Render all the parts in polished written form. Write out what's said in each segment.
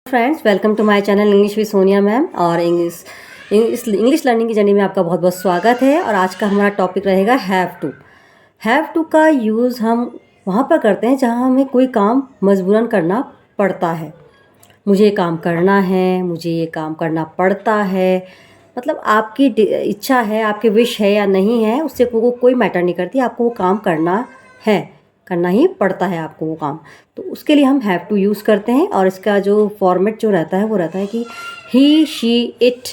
Friends, welcome to my channel English with Sonia ma'am. और English learning की journey में आपका बहुत बहुत स्वागत है। और आज का हमारा टॉपिक रहेगा हैव टू का यूज़ हम वहाँ पर करते हैं जहाँ हमें कोई काम मजबूरन करना पड़ता है। मुझे ये काम करना है, मुझे ये काम करना पड़ता है, मतलब आपकी इच्छा है, आपकी विश है या नहीं है, उससे कोई मैटर नहीं करती। आपको वो काम करना ही पड़ता है आपको वो काम। तो उसके लिए हम हैव टू यूज़ करते हैं। और इसका जो फॉर्मेट जो रहता है वो रहता है कि ही, शी, इट।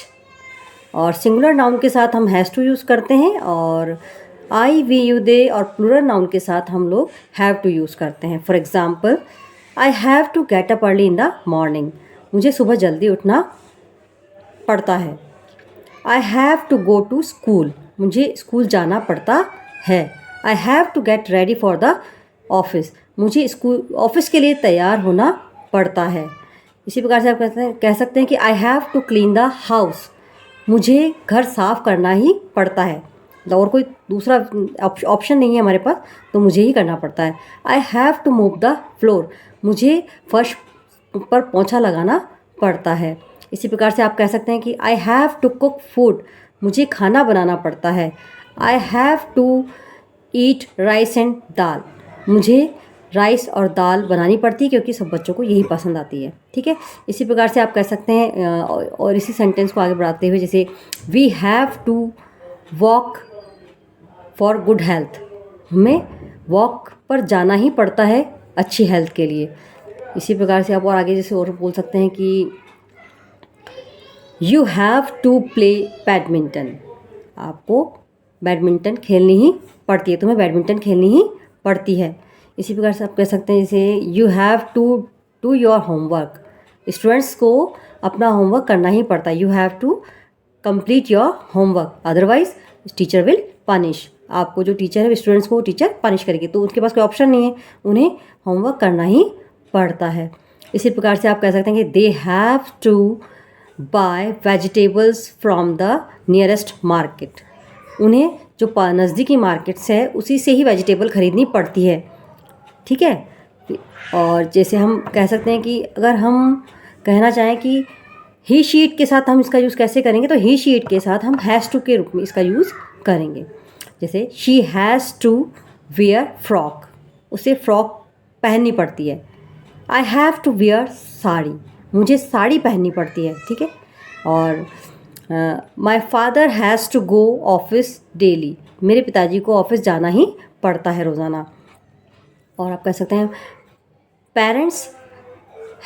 और सिंगुलर नाउन के साथ हम हैज़ टू यूज़ करते हैं, और आई, वी, यू, दे और प्लूरल नाउन के साथ हम लोग हैव टू यूज़ करते हैं। For example, I have to get up early in the morning. मुझे सुबह जल्दी उठना पड़ता है। I have to go to school. मुझे स्कूल जाना पड़ता है। I have to get ready for the office. मुझे ऑफिस के लिए तैयार होना पड़ता है। इसी प्रकार से आप कह सकते हैं कि I have to clean the house. मुझे घर साफ करना ही पड़ता है, और कोई दूसरा ऑप्शन नहीं है हमारे पास, तो मुझे ही करना पड़ता है। I have to move the floor. मुझे फर्श पर पोंछा लगाना पड़ता है। इसी प्रकार से आप कह सकते हैं कि I have to cook food. मुझे खाना बनाना पड़ता है। I have to eat rice and dal. मुझे राइस और दाल बनानी पड़ती है क्योंकि सब बच्चों को यही पसंद आती है। ठीक है, इसी प्रकार से आप कह सकते हैं और इसी सेंटेंस को आगे बढ़ाते हुए, जैसे we have to walk for good health. हमें वॉक पर जाना ही पड़ता है अच्छी हेल्थ के लिए। इसी प्रकार से आप और आगे जैसे और बोल सकते हैं कि you have to play badminton. आपको बैडमिंटन खेलनी ही पड़ती है, तुम्हें बैडमिंटन खेलनी ही पड़ती है। इसी प्रकार से आप कह सकते हैं जैसे you have to do your homework. Students को अपना होमवर्क करना ही पड़ता है। You have to complete your homework, otherwise teacher will punish. आपको जो टीचर है, स्टूडेंट्स को टीचर पनिश करेगी, तो उनके पास कोई ऑप्शन नहीं है, उन्हें होमवर्क करना ही पड़ता है। इसी प्रकार से आप कह सकते हैं कि they have to buy vegetables from the nearest market. उन्हें जो नज़दीकी मार्केट्स है उसी से ही वेजिटेबल ख़रीदनी पड़ती है। ठीक है, और जैसे हम कह सकते हैं कि अगर हम कहना चाहें कि ही शीट के साथ हम इसका यूज़ कैसे करेंगे, तो ही शीट के साथ हम हैज़ टू के रूप में इसका यूज़ करेंगे। जैसे she has to wear frock. उसे फ्रॉक पहननी पड़ती है। I have to wear sari. मुझे साड़ी पहननी पड़ती है। ठीक है, और my father has to go office daily. मेरे पिताजी को ऑफिस जाना ही पड़ता है रोज़ाना। और आप कह सकते हैं parents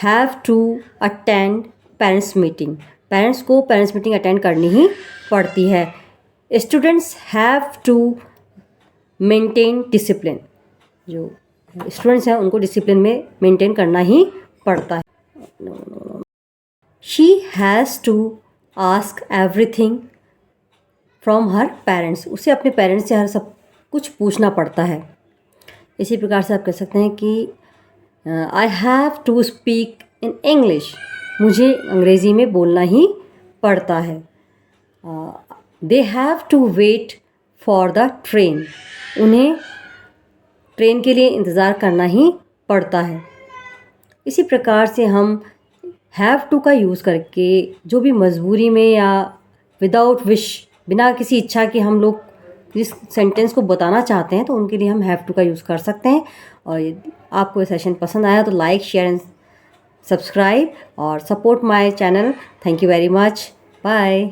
have to attend parents meeting. Parents को पेरेंट्स मीटिंग अटेंड करनी ही पड़ती है। Students have to maintain discipline. जो स्टूडेंट्स हैं उनको डिसिप्लिन में मेंटेन करना ही पड़ता है। She has to ask everything from her parents. उसे अपने पेरेंट्स से हर सब कुछ पूछना पड़ता है। इसी प्रकार से आप कह सकते हैं कि I have to speak in English. मुझे अंग्रेज़ी में बोलना ही पड़ता है। They have to wait for the train. उन्हें ट्रेन के लिए इंतज़ार करना ही पड़ता है। इसी प्रकार से हम हैव टू का यूज़ करके जो भी मजबूरी में या विदाउट विश, बिना किसी इच्छा के हम लोग जिस सेंटेंस को बताना चाहते हैं, तो उनके लिए हम हैव टू का यूज़ कर सकते हैं। और यदि आपको ये सेशन पसंद आया तो लाइक, शेयर एंड सब्सक्राइब और support my channel. Thank you very much. Bye.